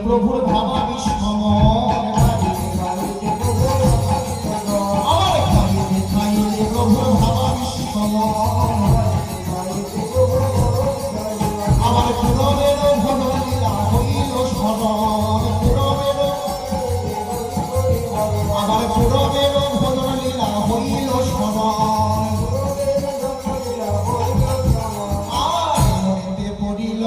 প্রভুর ভাবা বিস্ময় আমার খাইতে খাইতে প্রভুর ভাবা বিস্ময় আমার পুরবের ভগলীলা হইল স্মরণ আমার পুরবের ভগলীলা হইল স্মরণ আর মনে পড়িল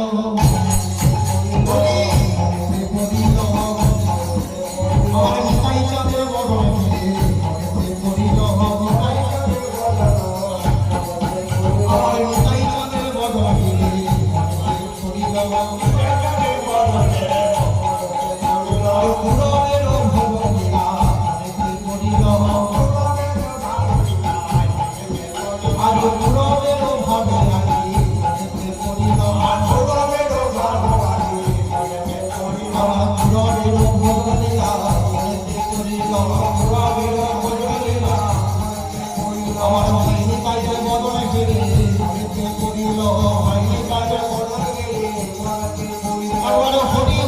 হরি